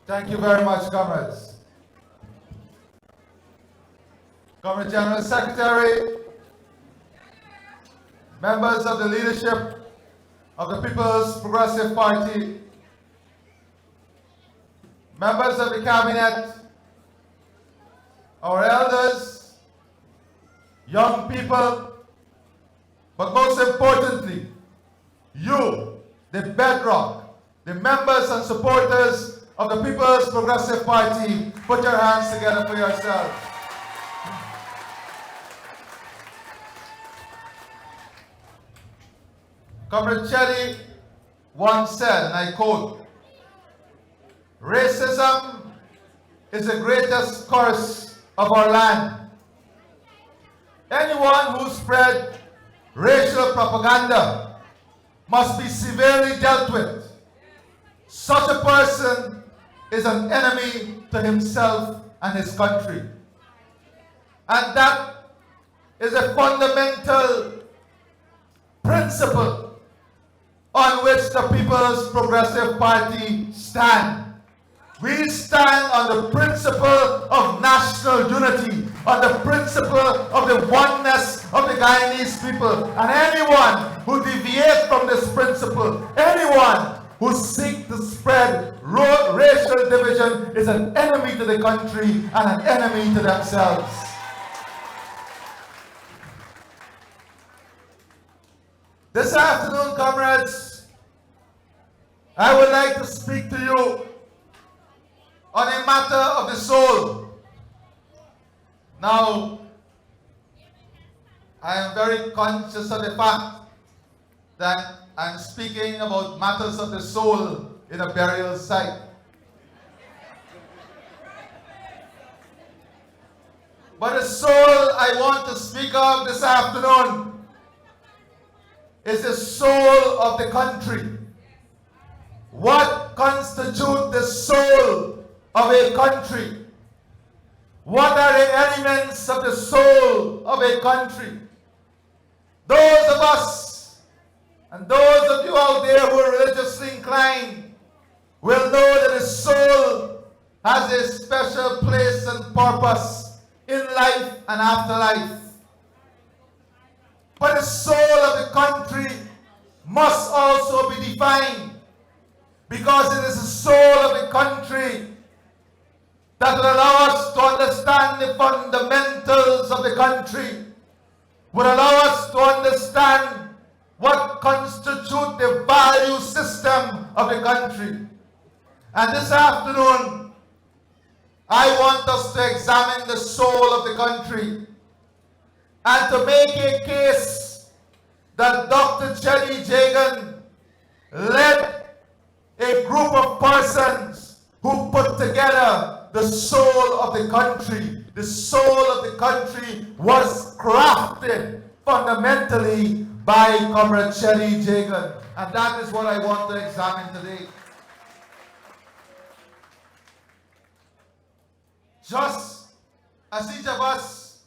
Thank you very much, comrades. Comrade General Secretary, members of the leadership of the People's Progressive Party, members of the cabinet, our elders, young people, but most importantly, you, the bedrock, the members and supporters of the People's Progressive Party, put your hands together for yourselves. Comrade Chetty once said, and I quote, "Racism is the greatest curse of our land. Anyone who spread racial propaganda must be severely dealt with. Such a person is an enemy to himself and his country." And that is a fundamental principle on which the People's Progressive Party stand. We stand on the principle of national unity, on the principle of the oneness of the Guyanese people. And anyone who deviates from this principle, anyone who seeks to spread racial division, is an enemy to the country and an enemy to themselves. This afternoon, comrades, I would like to speak to you on a matter of the soul. Now, I am very conscious of the fact that I'm speaking about matters of the soul in a burial site. But the soul I want to speak of this afternoon is the soul of the country. What constitutes the soul of a country? What are the elements of the soul of a country? Those of us and those of you out there who are religiously inclined will know that the soul has a special place and purpose in life and afterlife. But the soul of the country must also be defined, because it is the soul of the country that will allow us to understand the fundamentals of the country, will allow us to understand what constitutes the value system of the country. And this afternoon, I want us to examine the soul of the country and to make a case that Dr. Chetty Jagan led a group of persons who put together the soul of the country. The soul of the country was crafted fundamentally by Comrade Chetty Jagan. And that is what I want to examine today. Just as each of us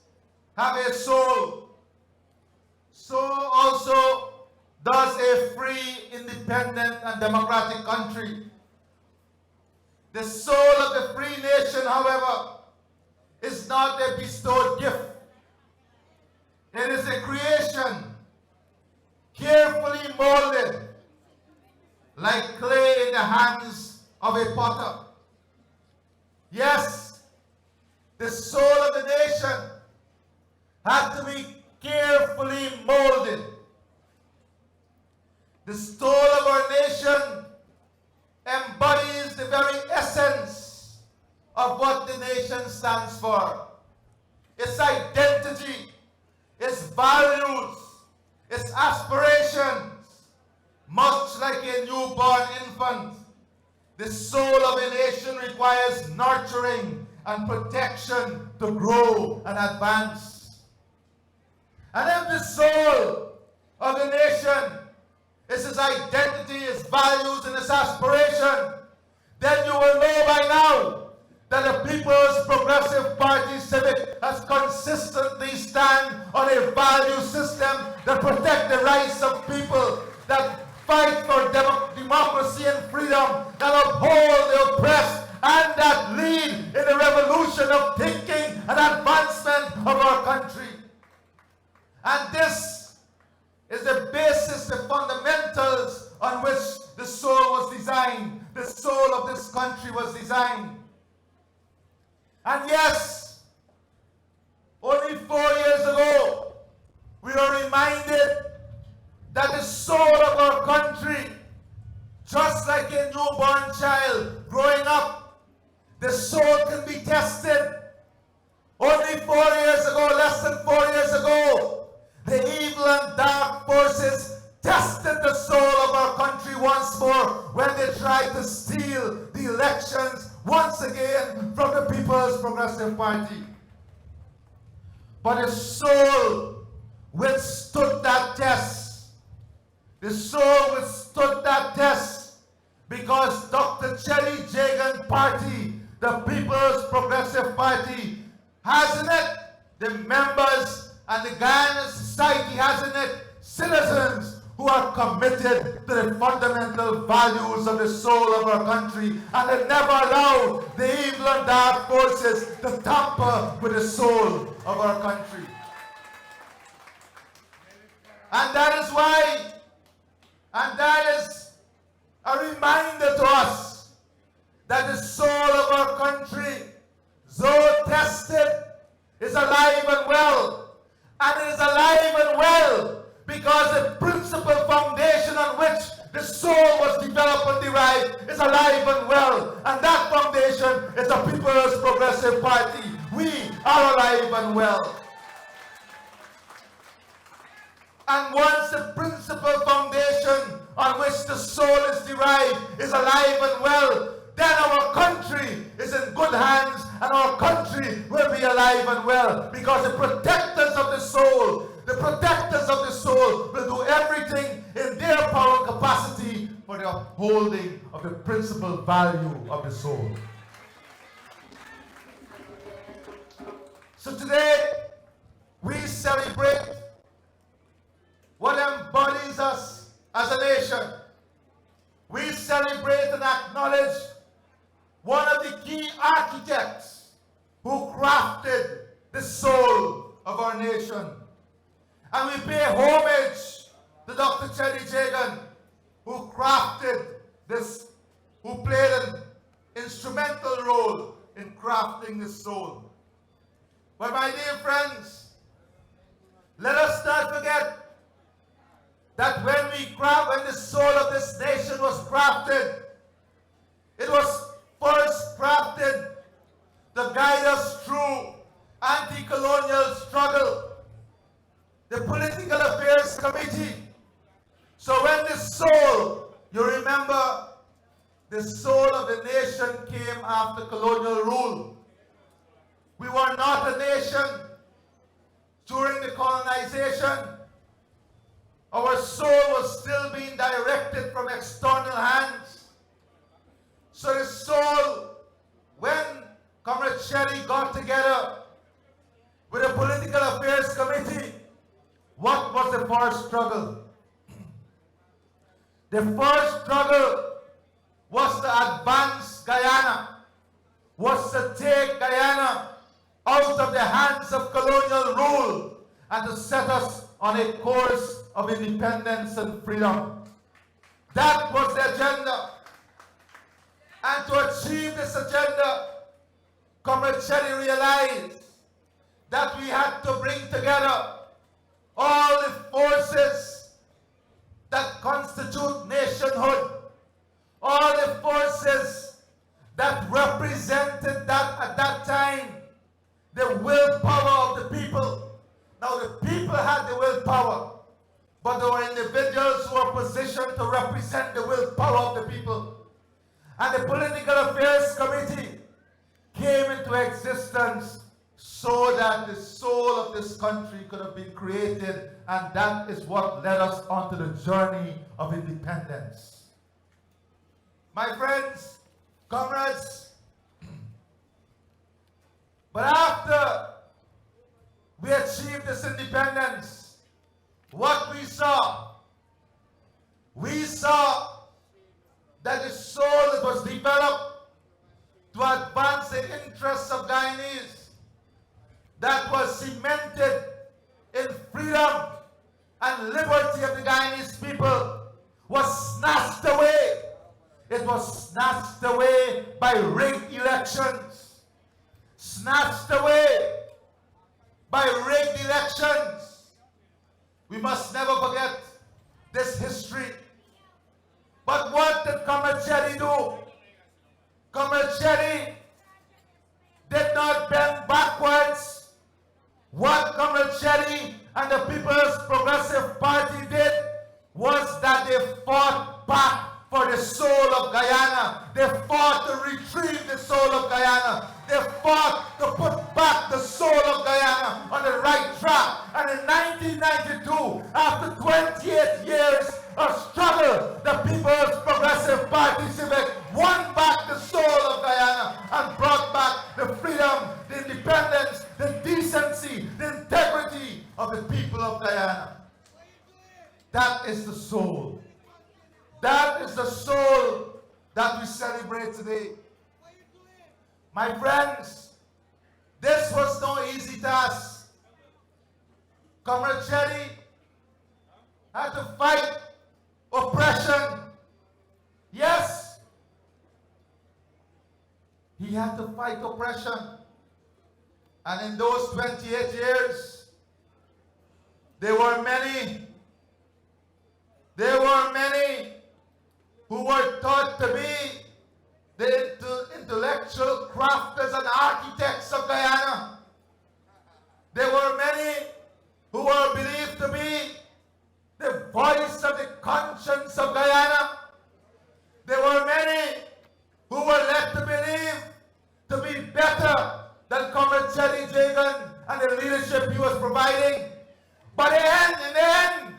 have a soul, so also does a free, independent, and democratic country. The soul of the free nation, however, is not a bestowed gift. It is a creation, carefully molded, like clay in the hands of a potter. Yes, the soul of the nation had to be carefully molded. The soul of our nation embodies the very essence of what the nation stands for. Its identity, its values, its aspirations. Much like a newborn infant, the soul of a nation requires nurturing and protection to grow and advance. And if the soul of the nation is its identity, its values, and its aspiration, then you will know by now that the People's Progressive Party Civic has consistently stand on a value system that protects the rights of people, that fight for democracy and freedom, that uphold the oppressed and that lead in the revolution of thinking and advancement of our country. And this is the basis, the fundamentals on which the soul was designed. The soul of this country was designed. And yes, only 4 years ago, we are reminded that the soul of our country, just like a newborn child growing up, the soul can be tested. Only 4 years ago, less than 4 years ago, the evil and dark forces tested the soul of our country once more when they tried to steal the elections once again from the People's Progressive Party. But the soul withstood that test. The soul withstood that test because Dr. Cherry Jagan Party, the People's Progressive Party, has in it the members, and the Ghanaian society has in it citizens who are committed to the fundamental values of the soul of our country, and they never allow the evil and dark forces to tamper with the soul of our country. And that is why, and that is a reminder to us that the soul of our country, though tested, is alive and well. And it is alive and well because the principal foundation on which the soul was developed and derived is alive and well. And that foundation is the People's Progressive Party. We are alive and well. And once the principal foundation on which the soul is derived is alive and well, then our country is in good hands, and our country will be alive and well, because the protectors of the soul, will do everything in their power and capacity for the upholding of the principal value of the soul. So today, we celebrate what embodies us as a nation. We celebrate and acknowledge one of the key architects who crafted the soul of our nation. And we pay homage to Dr. Cherry Jagan, who crafted this, who played an instrumental role in crafting this soul. But my dear friends, let us not forget that when the soul of this nation was crafted, it was first crafted to guide us through anti-colonial struggle, the Political Affairs Committee. So when the soul, you remember, the soul of the nation came after colonial rule. We were not a nation during the colonization. Our soul was still being directed from external hands. So the soul, when Comrade Cherry got together with the Political Affairs Committee, what was the first struggle? The first struggle was to advance Guyana, was to take Guyana out of the hands of colonial rule and to set us on a course of independence and freedom. That was the agenda. And to achieve this agenda, Comrade Cherry realized that we had to bring together all the forces that constitute nationhood, all the forces that represented that at that time, the willpower of the people. Now the people had the willpower, but there were individuals who were positioned to represent the willpower of the people. And the Political Affairs Committee came into existence so that the soul of this country could have been created, and that is what led us onto the journey of independence. My friends, comrades, but after we achieved this independence, what we saw that the soul that was developed to advance the interests of Guyanese that was cemented in freedom and liberty of the Guyanese people was snatched away. It was snatched away by rigged elections. Snatched away by rigged elections. We must never forget this history. But what did Comrade Cherry do? Comrade Cherry did not bend backwards. What Comrade Cherry and the People's Progressive Party did was that they fought back for the soul of Guyana. They fought to retrieve the soul of Guyana. They fought to put back the soul of Guyana on the right track. And in 1992, after 28 years of struggle, the People's Progressive Party Civic won back the soul of Guyana and brought back the freedom, the independence, the decency, the integrity of the people of Guyana. That is the soul. That is the soul that we celebrate today. My friends, this was no easy task. Comrade Cherry had to fight oppression. Yes, he had to fight oppression. And in those 28 years, there were many who were thought to be the intellectual crafters and architects of Guyana. There were many who were believed to be the voice of the conscience of Guyana. There were many who were led to believe to be better than Comrade Cherry Jagan and the leadership he was providing. But in the end,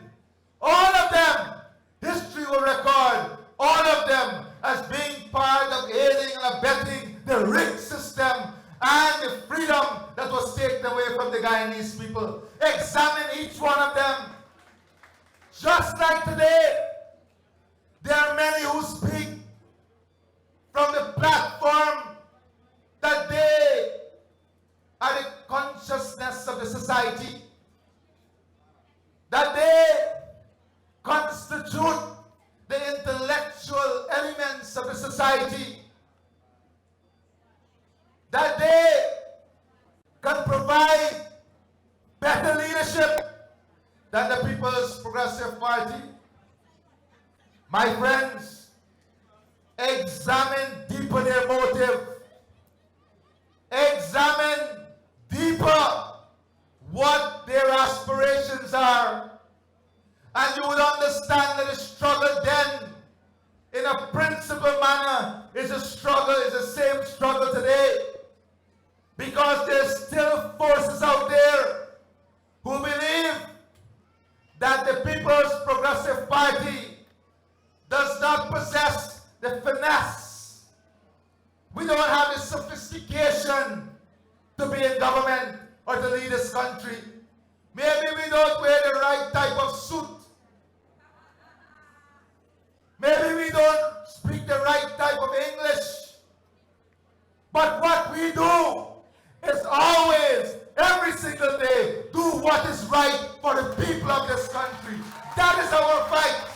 all of them, history will record all of them as being part of aiding and abetting the rigged system and the freedom that was taken away from the Guyanese people. Examine each one of them. Just like today, there are many who speak from the platform that they are the consciousness of the society, that they constitute the intellectual elements of the society, that they can provide better leadership than the People's Progressive Party. My friends, examine deeper their motive. Examine deeper what their aspirations are. And you would understand that the struggle then, in a principled manner, is the same struggle today. Because there's still forces out there who believe that the People's Progressive Party does not possess the finesse. We don't have the sophistication to be in government or to lead this country. Maybe we don't wear the right type of suit. Maybe we don't speak the right type of English. But what we do is always, every single day, do what is right for the people of this country. That is our fight.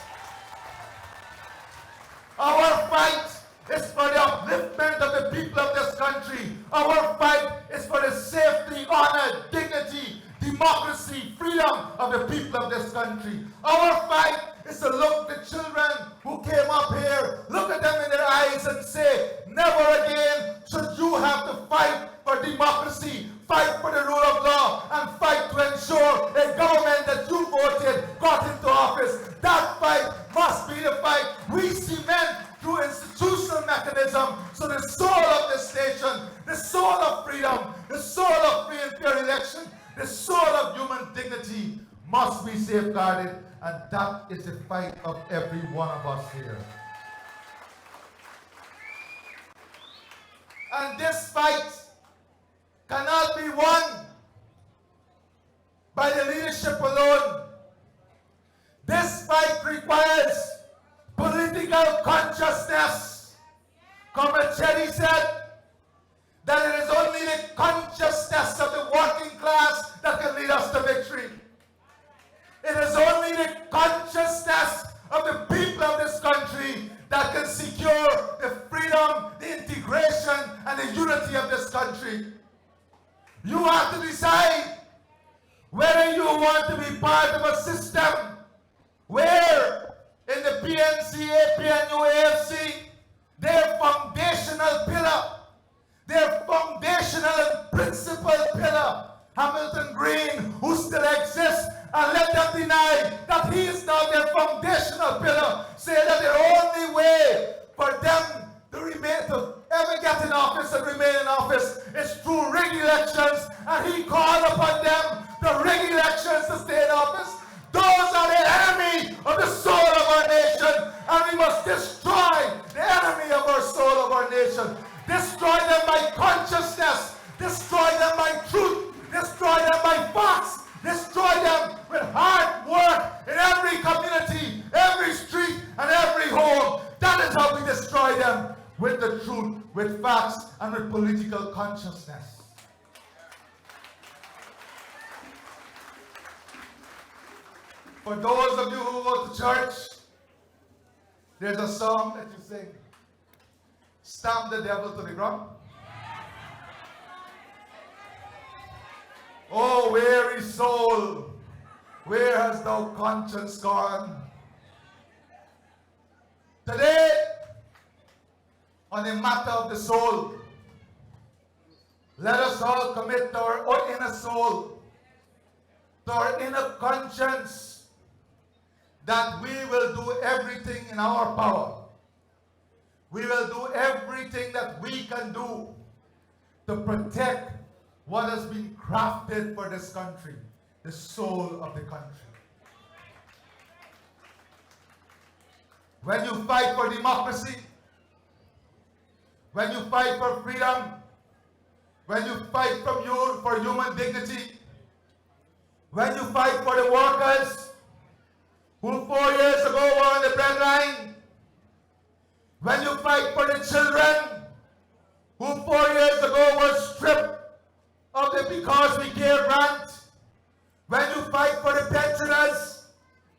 Our fight is for the upliftment of the people of this country. Our fight is for the safety, honor, dignity, democracy, freedom of the people of this country. Our fight is to look the children who came up here, look at them in their eyes and say, never again should you have to fight for democracy, fight for the rule of law, and fight to ensure a government that you voted got into office. That fight must be the fight we cement through institutional mechanism, so the soul of this nation, the soul of freedom, the soul of free and fair election, the soul of human dignity must be safeguarded, and that is the fight of every one of us here. And this fight cannot be won by the leadership alone. This fight requires political consciousness. Comrade Cherry said, consciousness of the working class that can lead us to victory. It is only the consciousness of the people of this country that can secure the freedom, the integration, and the unity of this country. You have to decide whether you want to be part of a system where in the PNC, PNU, AFC, their foundational pillar, their foundational and principal pillar, Hamilton Green, who still exists, and let them deny that he is now their foundational pillar, say that the only way for them to remain, to ever get in office and remain in office is through rigged elections, and he called upon them to rig elections to stay in office. Those are the enemy of the soul of our nation, and we must destroy the enemy of our soul of our nation. Destroy them by consciousness, destroy them by truth, destroy them by facts, destroy them with hard work in every community, every street, and every home. That is how we destroy them, with the truth, with facts, and with political consciousness. For those of you who go to church, there's a song that you sing. Stamp the devil to the ground. Oh, weary soul, where has thou conscience gone? Today, on the matter of the soul, let us all commit to our inner soul, to our inner conscience, that we will do everything in our power. We will do everything that we can do to protect what has been crafted for this country, the soul of the country. When you fight for democracy, when you fight for freedom, when you fight for human dignity, when you fight for the workers who 4 years ago were on the breadline, when you fight for the children who 4 years ago were stripped of the Because We Care grant, when you fight for the pensioners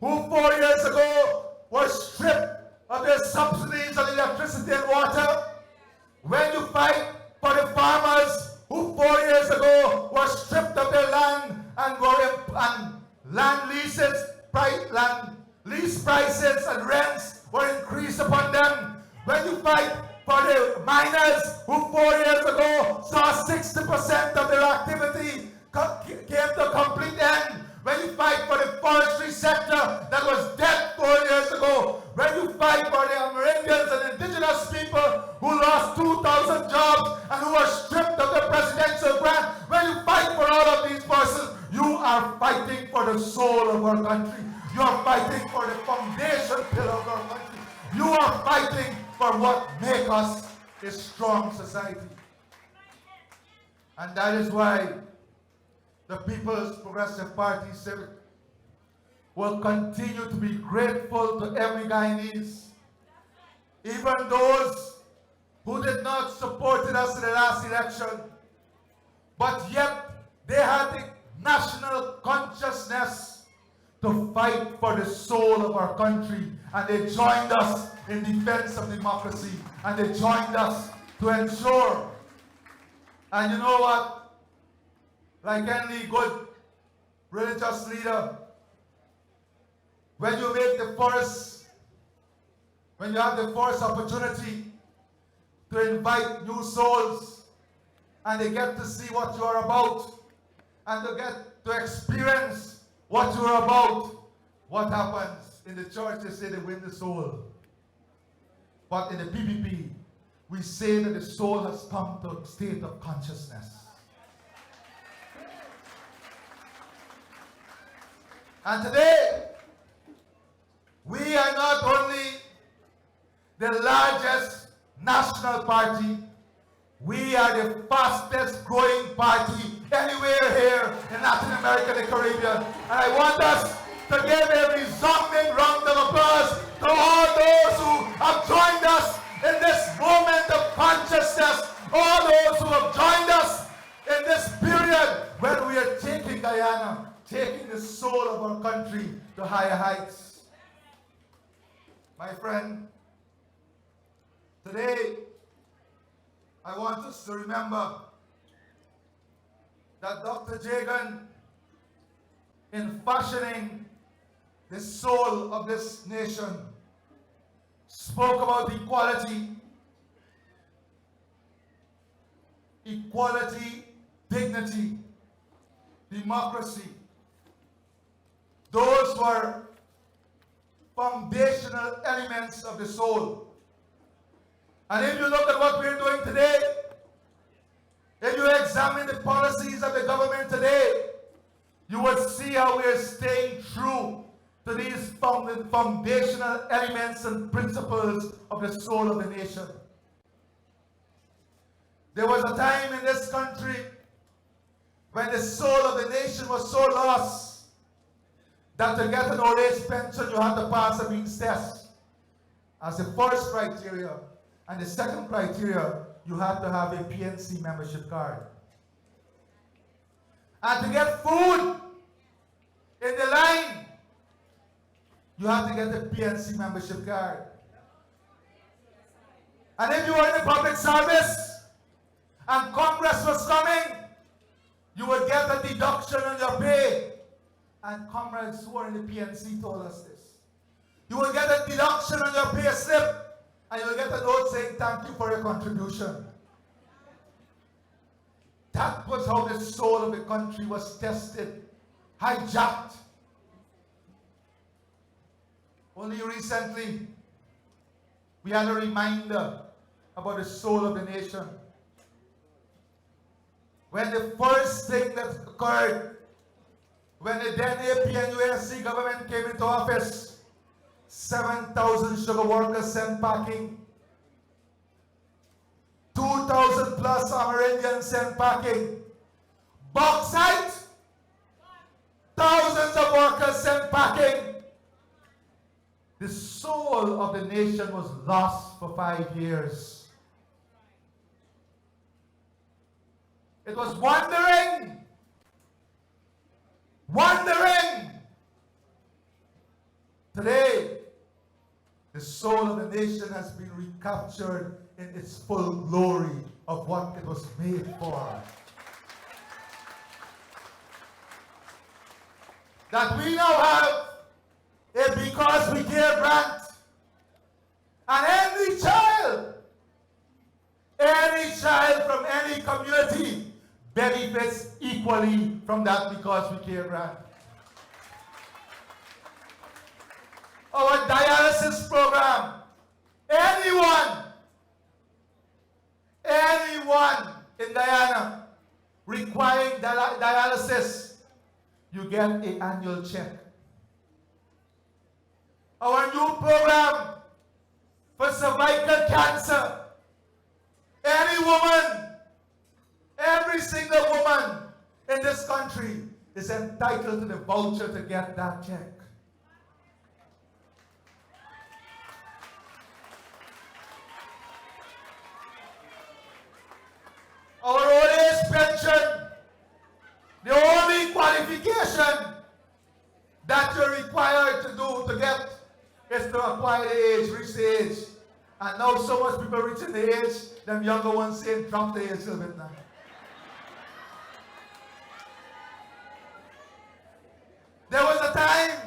who 4 years ago were stripped of their subsidies on electricity and water, when you fight for the farmers who 4 years ago were stripped of their land and land lease prices and rents were increased upon them, when you fight for the miners who 4 years ago saw 60% of their activity came to a complete end, when you fight for the forestry sector that was dead 4 years ago, when you fight for the Amerindians and indigenous people who lost 2,000 jobs and who were stripped of the presidential grant, when you fight for all of these persons, you are fighting for the soul of our country. You are fighting for the foundation pillar of our country. You are fighting for what makes us a strong society. And that is why the People's Progressive Party Civic will continue to be grateful to every Guyanese, even those who did not support us in the last election, but yet they had the national consciousness to fight for the soul of our country, and they joined us in defense of democracy, and they joined us to ensure. And you know what? Like any good religious leader, when you have the first opportunity to invite new souls, and they get to see what you are about, and they get to experience what you are about, what happens? In the church, they say they win the soul. But in the PPP, we say that the soul has come to a state of consciousness. And today, we are not only the largest national party, we are the fastest growing party anywhere here in Latin America and the Caribbean. And I want us to give a resounding round of applause to all those who have joined us in this moment of consciousness, all those who have joined us in this period the soul of our country to higher heights. My friend, today I want us to remember that Dr. Jaan, in fashioning the soul of this nation, spoke about equality, dignity, democracy. Those were foundational elements of the soul. And if you look at what we're doing today, if you examine the policies of the government today, you will see how we are staying true to these foundational elements and principles of the soul of the nation. There was a time in this country when the soul of the nation was so lost that to get an old age pension you had to pass a means test as the first criteria, and the second criteria, you had to have a PNC membership card. And to get food in the line, you had to get a PNC membership card. And if you were in the public service and Congress was coming, you would get a deduction on your pay. And comrades who are in the PNC told us this. You will get a deduction on your pay slip, and you will get a note saying thank you for your contribution. That was how the soul of the country was tested, hijacked. Only recently, we had a reminder about the soul of the nation. When the first thing that occurred, when the then APNUSC government came into office, 7,000 sugar workers sent packing, 2,000 plus Amerindians sent packing, bauxite, thousands of workers sent packing. The soul of the nation was lost for 5 years. It was wandering. Today, the soul of the nation has been recaptured in its full glory of what it was made for. That we now have a Because We Care grant, and any child from any community benefits equally from that Because We Care grant. Our dialysis program, anyone in Guyana requiring dialysis, you get an annual check. Our new program for cervical cancer, any woman, every single woman in this country is entitled to the voucher to get that check. Our old age pension, the only qualification that you're required to do to get is to acquire the age, reach the age. And now so much people reaching the age, them younger ones saying drop the age a little bit now. There was a time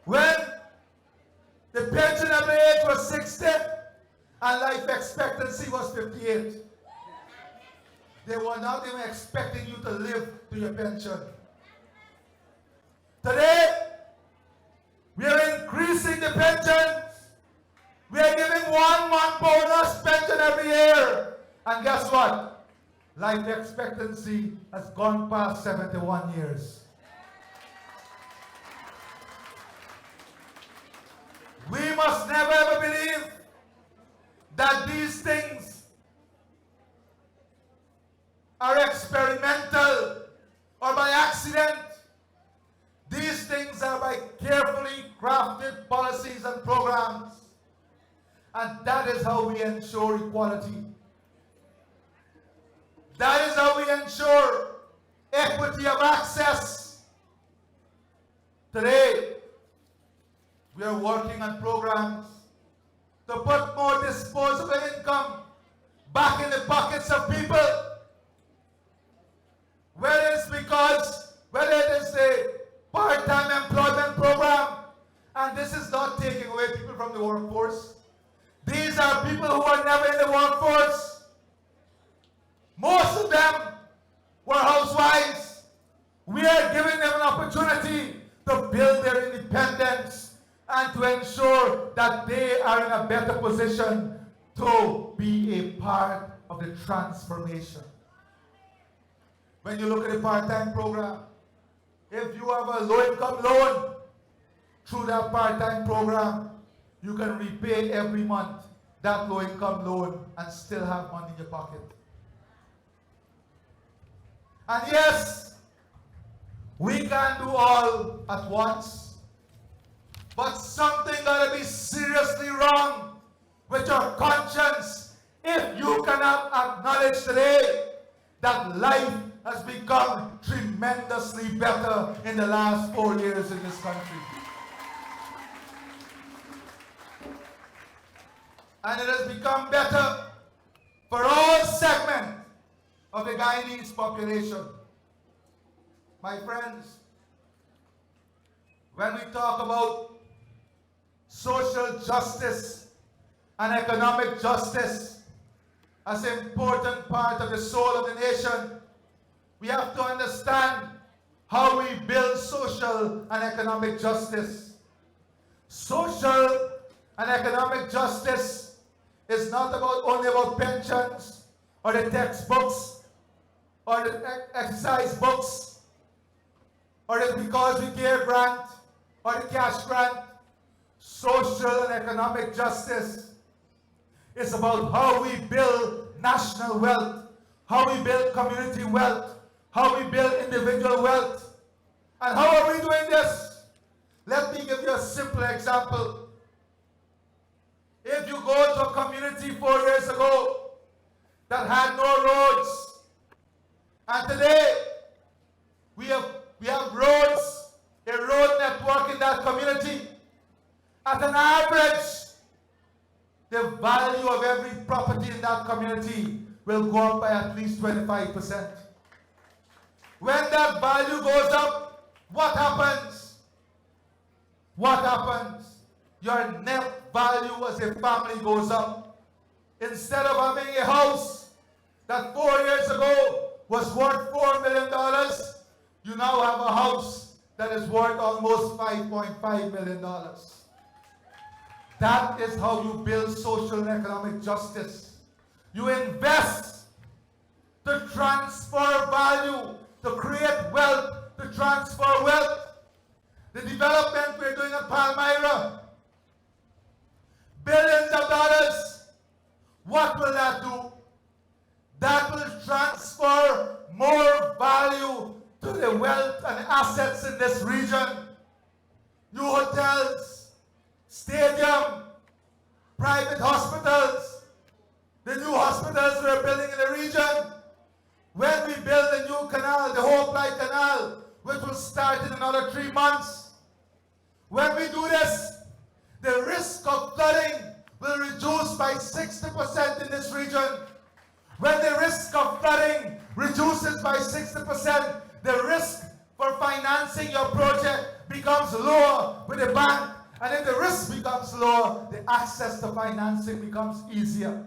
when the pensionable age was 60 and life expectancy was 58. They were not even expecting you to live to your pension. Today, we are increasing the pensions. We are giving 1 month bonus pension every year. And guess what? Life expectancy has gone past 71 years. We must never ever believe that these things are experimental or by accident. These things are by carefully crafted policies and programs. And that is how we ensure equality. That is how we ensure equity of access. Today, we are working on programs to put more disposable income back in the pockets of people. Whether it is a part-time employment program, and this is not taking away people from the workforce. These are people who are never in the workforce. Most of them were housewives. We are giving them an opportunity to build their independence and to ensure that they are in a better position to be a part of the transformation. When you look at the part-time program, if you have a low-income loan through that part-time program, you can repay every month that low-income loan and still have money in your pocket. And yes, we can't do all at once, but something gotta be seriously wrong with your conscience if you cannot acknowledge today that life has become tremendously better in the last 4 years in this country. And it has become better for all segments of the Guyanese population. My friends, when we talk about social justice and economic justice as an important part of the soul of the nation, we have to understand how we build social and economic justice. Social and economic justice is not only about pensions or the textbooks or the exercise books or the Because We Care grant or the cash grant. Social and economic justice is about how we build national wealth, how we build community wealth, how we build individual wealth. And how are we doing this? Let me give you a simple example. If you go to a community 4 years ago that had no roads, and today we have roads, a road network in that community, at an average, the value of every property in that community will go up by at least 25%. When that value goes up, what happens? What happens? Your net value as a family goes up. Instead of having a house that 4 years ago was worth $4 million, you now have a house that is worth almost $5.5 million. That is how you build social and economic justice. You invest to transfer value, to create wealth, to transfer wealth. The development we're doing at Palmyra, billions of dollars. What will that do? That will transfer more value to the wealth and assets in this region. New hotels, stadium, private hospitals, the new hospitals we're building in the region. When we build the new canal, the Hope Light Canal, which will start in another 3 months, when we do this, the risk of flooding will reduce by 60% in this region. When the risk of flooding reduces by 60%, the risk for financing your project becomes lower with the bank. And if the risk becomes lower, the access to financing becomes easier.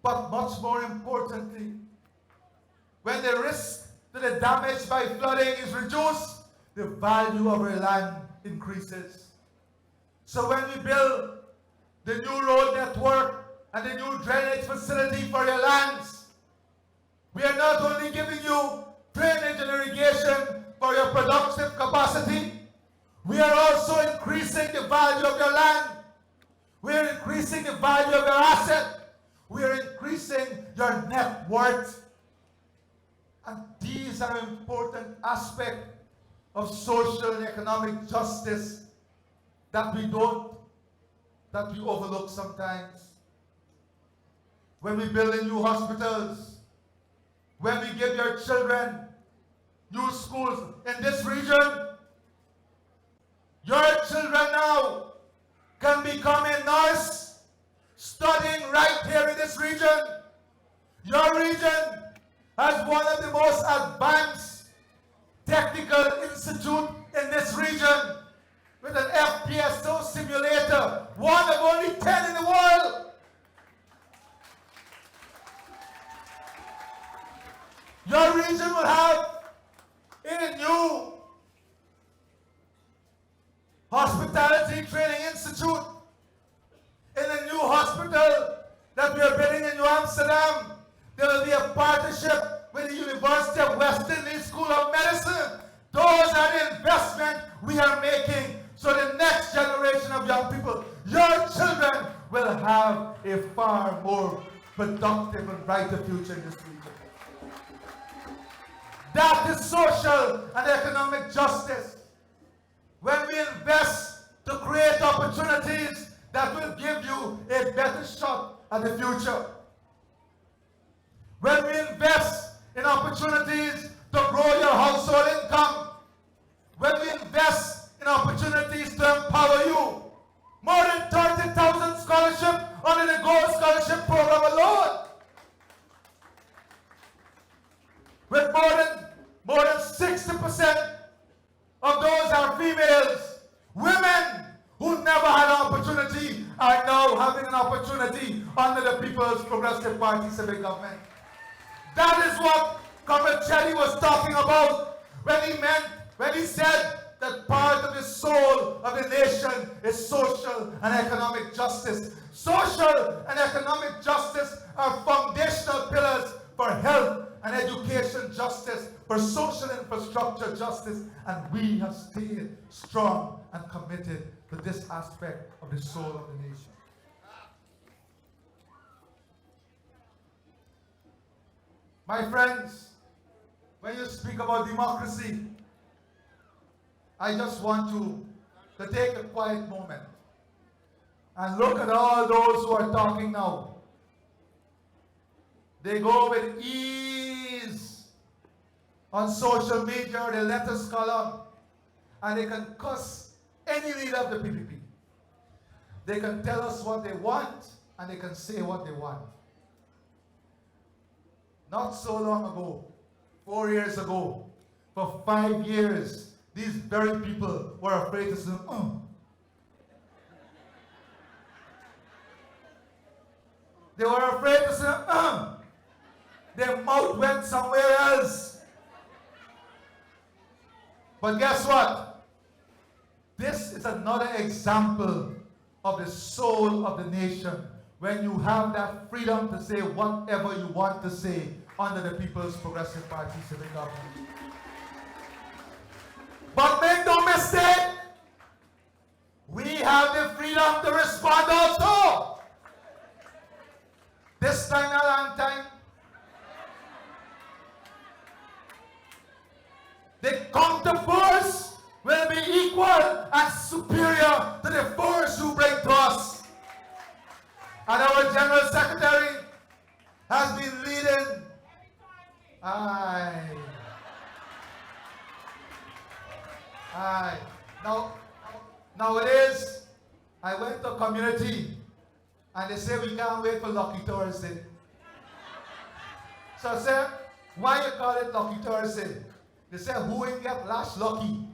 But much more importantly, when the risk to the damage by flooding is reduced, the value of our land increases. So when we build the new road network and the new drainage facility for your lands, we are not only giving you drainage and irrigation for your productive capacity, we are also increasing the value of your land. We are increasing the value of your asset. We are increasing your net worth. And these are important aspects of social and economic justice that we overlook sometimes. When we build new hospitals, when we give your children new schools in this region, Hospitality Training Institute, in the new hospital that we are building in New Amsterdam, there will be a partnership with the University of West Indies School of Medicine. Those are the investment we are making so the next generation of young people, your children, will have a far more productive and brighter future in this region. That is social and economic justice. When we invest to create opportunities that will give you a better shot at the future. When we invest in opportunities to grow your household income. When we invest in opportunities to empower you. More than 30,000 scholarships under the Gold Scholarship Program alone. With more than 60% of those are females. Women who never had an opportunity are now having an opportunity under the People's Progressive Party civic government. That is what Corentyne was talking about when he said that part of the soul of the nation is social and economic justice. Social and economic justice are foundational pillars for health and education justice, for social infrastructure justice, and we have stayed strong and committed to this aspect of the soul of the nation. My friends, when you speak about democracy, I just want to take a quiet moment and look at all those who are talking now. They go with ease on social media or the letters column, and they can cuss any leader of the PPP. They can tell us what they want, and they can say what they want. Not so long ago, 4 years ago, for 5 years, these very people were afraid to say, They were afraid to say, Their mouth went somewhere else. But guess what? This is another example of the soul of the nation, when you have that freedom to say whatever you want to say under the People's Progressive Party civic government. But make no mistake, we have the freedom to respond also. This time, a long time, the counter force will be equal and superior to the force you bring to us. And our General Secretary has been leading. Nowadays, I went to a community and they say we can't wait for Lucky Thursday. So I said, why you call it Lucky Thursday? They said, who ain't get last lucky?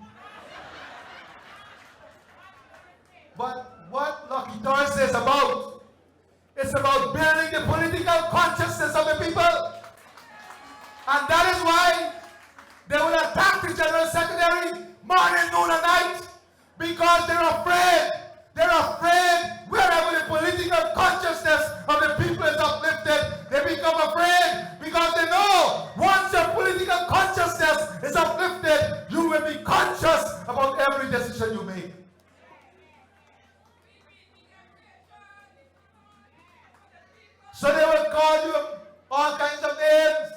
But what Lucky Thursday is about, it's about building the political consciousness of the people. And that is why they will attack the General Secretary morning, noon, and night. Because they're afraid. They're afraid wherever the political consciousness of the people is uplifted, they become afraid. Because they know once your political consciousness is uplifted, you will be conscious about every decision you make. So they will call you all kinds of names.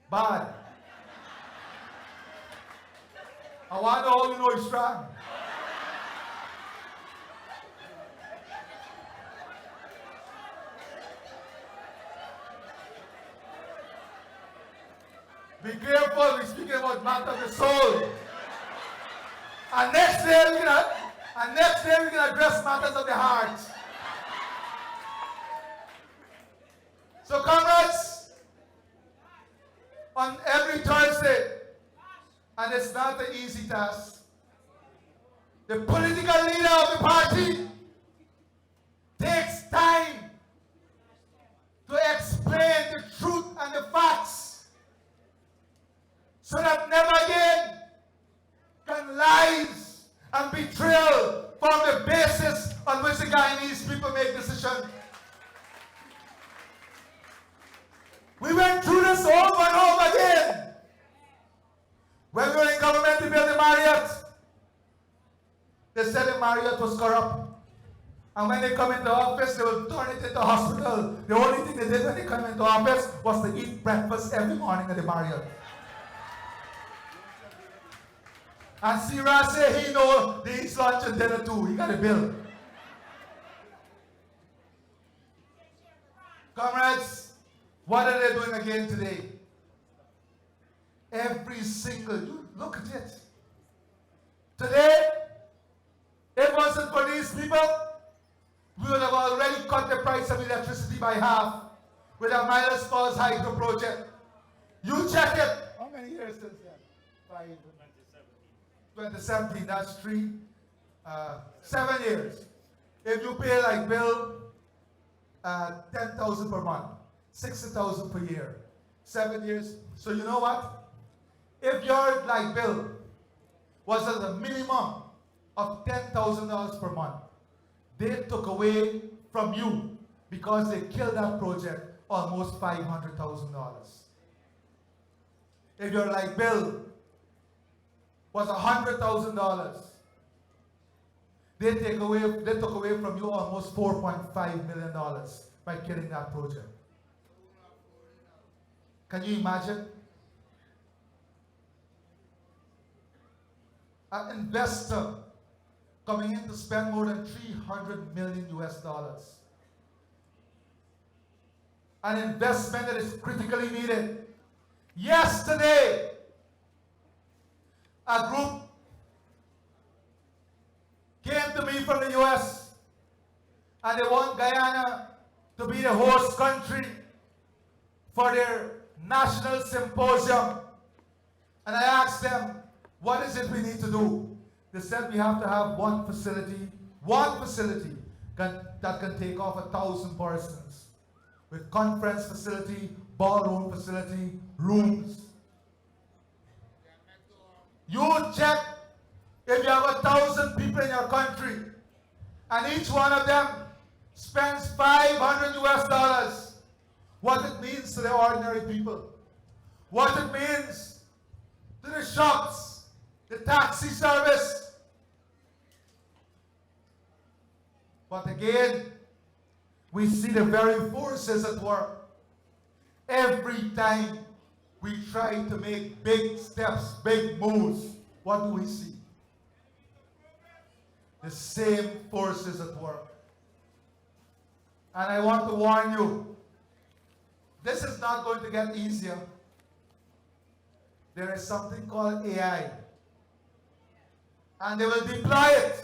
Bad. I want to know how you know he's strong. Be careful, we're speaking about matter of the soul. And next day we're gonna address matters of the heart. So comrades, on every Thursday, and it's not an easy task, the political leader of the party takes time to explain the truth and the facts, so that never again When we were in government, we built the Marriott. They said the Marriott was corrupt. And when they come into office, they will turn it into a hospital. The only thing they did when they come into office was to eat breakfast every morning at the Marriott. And Sira say he know they eat lunch and dinner too. He got a bill. Comrades, what are they doing again today? Every single, look at it. Today, if it wasn't for these people, we would have already cut the price of electricity by half with our Miles Falls Hydro project. You check it. How many years since then? 2017, that's 7 years. If you pay like bill, 10,000 per month, 60,000 per year, 7 years. So you know what? If your light bill was at a minimum of $10,000 per month, they took away from you, because they killed that project, almost $500,000. If your light bill was $100,000, they took away from you almost $4.5 million by killing that project. Can you imagine? An investor coming in to spend more than $300 million US. An investment that is critically needed. Yesterday, a group came to me from the US and they want Guyana to be the host country for their national symposium. And I asked them, what is it we need to do? They said we have to have one facility that can take off 1,000 persons, with conference facility, ballroom facility, rooms. You check if you have 1,000 people in your country and each one of them spends $500 US, what it means to the ordinary people, what it means to the shops, the taxi service. But again, we see the very forces at work. Every time we try to make big steps, big moves, what do we see? The same forces at work. And I want to warn you, this is not going to get easier. There is something called AI. And they will deploy it.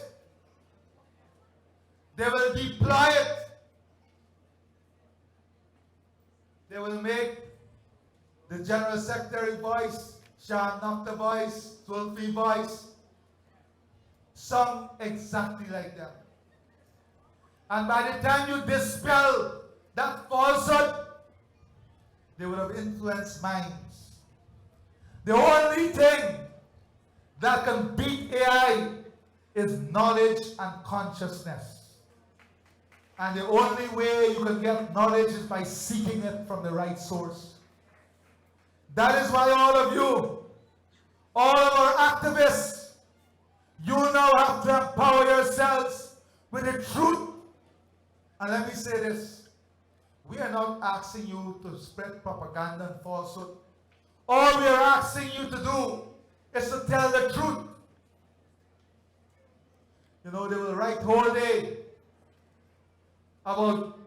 They will deploy it. They will make the General Secretary voice, Jaan voice, Tulfi voice, sound exactly like them. And by the time you dispel that falsehood, they would have influenced minds. The only thing that can beat AI is knowledge and consciousness. And the only way you can get knowledge is by seeking it from the right source. That is why all of you, all of our activists, you now have to empower yourselves with the truth. And let me say this, we are not asking you to spread propaganda and falsehood. All we are asking you to do is to tell the truth. You know, they will write whole day about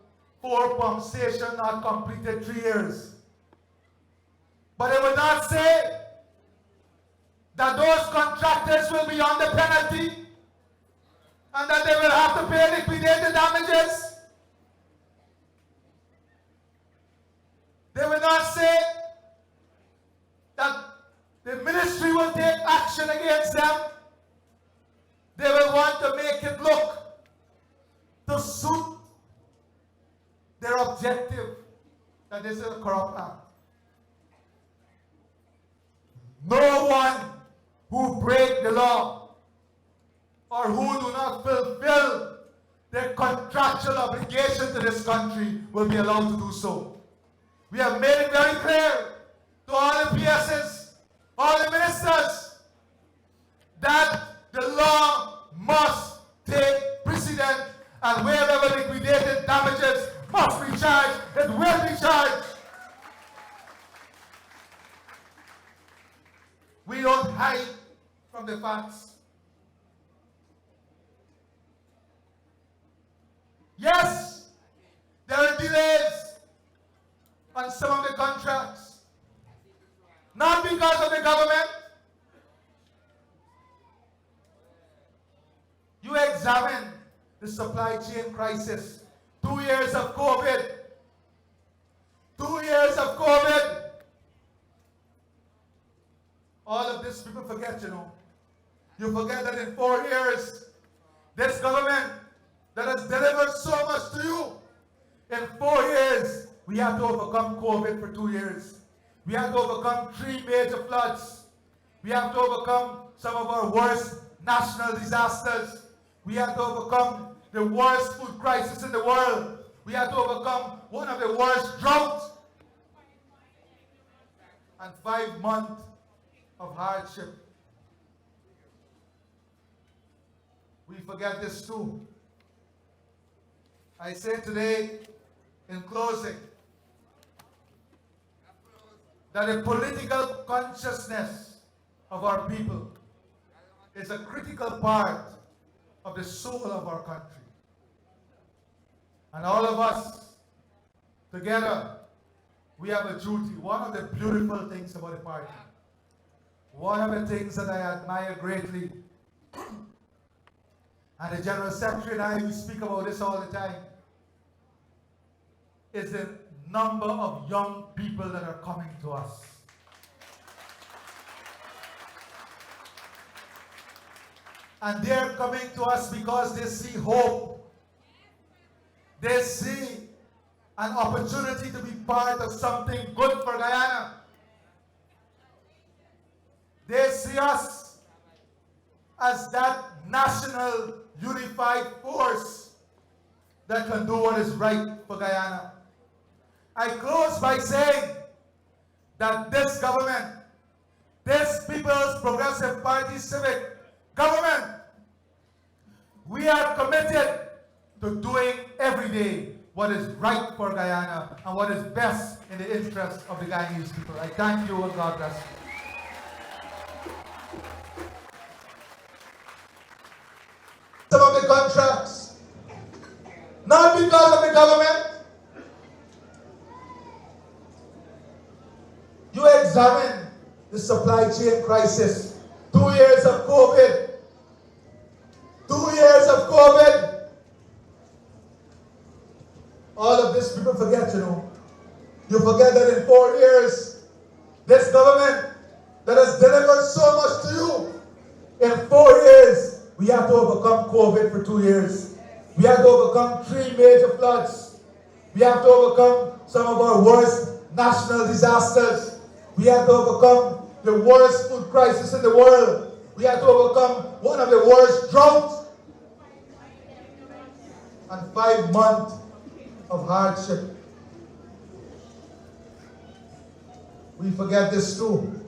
4 pump stations not completed 3 years. But they will not say that those contractors will be under penalty and that they will have to pay liquidated damages. They will not say that the ministry will take action against them. They will want to make it look to suit their objective that this is a corrupt act. No one who break the law or who do not fulfill their contractual obligation to this country will be allowed to do so. We have made it very clear to all the PSs all the ministers, that the law must take precedent, and wherever liquidated damages must be charged, it will be charged. We don't hide from the facts. Yes, there are delays on some of the contracts, not because of the government. You examine the supply chain crisis. 2 years of COVID. 2 years of COVID. All of this people forget, you know. You forget that in 4 years, this government that has delivered so much to you, in 4 years, we have to overcome COVID for 2 years. We have to overcome 3 major floods. We have to overcome some of our worst national disasters. We have to overcome the worst food crisis in the world. We have to overcome one of the worst droughts. And 5 months of hardship. We forget this too. I say today, in closing, that the political consciousness of our people is a critical part of the soul of our country. And all of us, together, we have a duty. One of the beautiful things about the party, one of the things that I admire greatly, and the General Secretary and I, we speak about this all the time, is the number of young people that are coming to us. And they're coming to us because they see hope. They see an opportunity to be part of something good for Guyana. They see us as that national unified force that can do what is right for Guyana. I close by saying that this government, this People's Progressive Party civic government, we are committed to doing every day what is right for Guyana and what is best in the interest of the Guyanese people. I thank you and God bless you. Some of the contracts, not because of the government. You examine the supply chain crisis. 2 years of COVID. 2 years of COVID. All of this people forget, you know. You forget that in 4 years, this government that has delivered so much to you, in 4 years, we have to overcome COVID for 2 years. We have to overcome 3 major floods. We have to overcome some of our worst national disasters. We have to overcome the worst food crisis in the world. We have to overcome one of the worst droughts. And 5 months of hardship. We forget this too.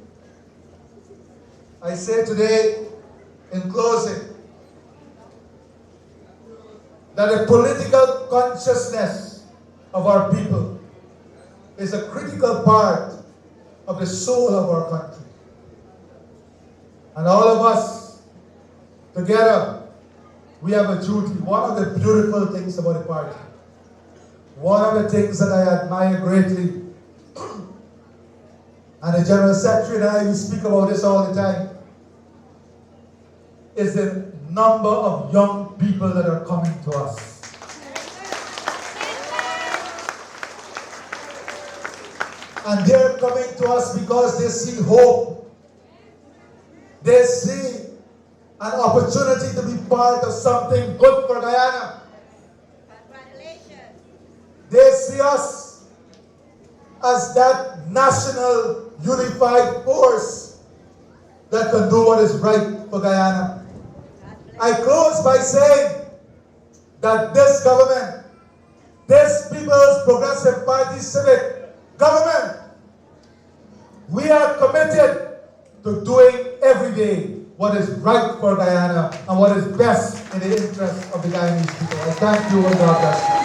I say today, in closing, that the political consciousness of our people is a critical part of the soul of our country. And all of us, together, we have a duty. One of the beautiful things about the party, one of the things that I admire greatly, and the General Secretary and I, we speak about this all the time, is the number of young people that are coming to us. And they're coming to us because they see hope. They see an opportunity to be part of something good for Guyana. Congratulations. They see us as that national unified force that can do what is right for Guyana. I close by saying that this government, this People's Progressive Party civic government, we are committed to doing every day what is right for Guyana and what is best in the interest of the Guyanese people. I thank you and God bless you.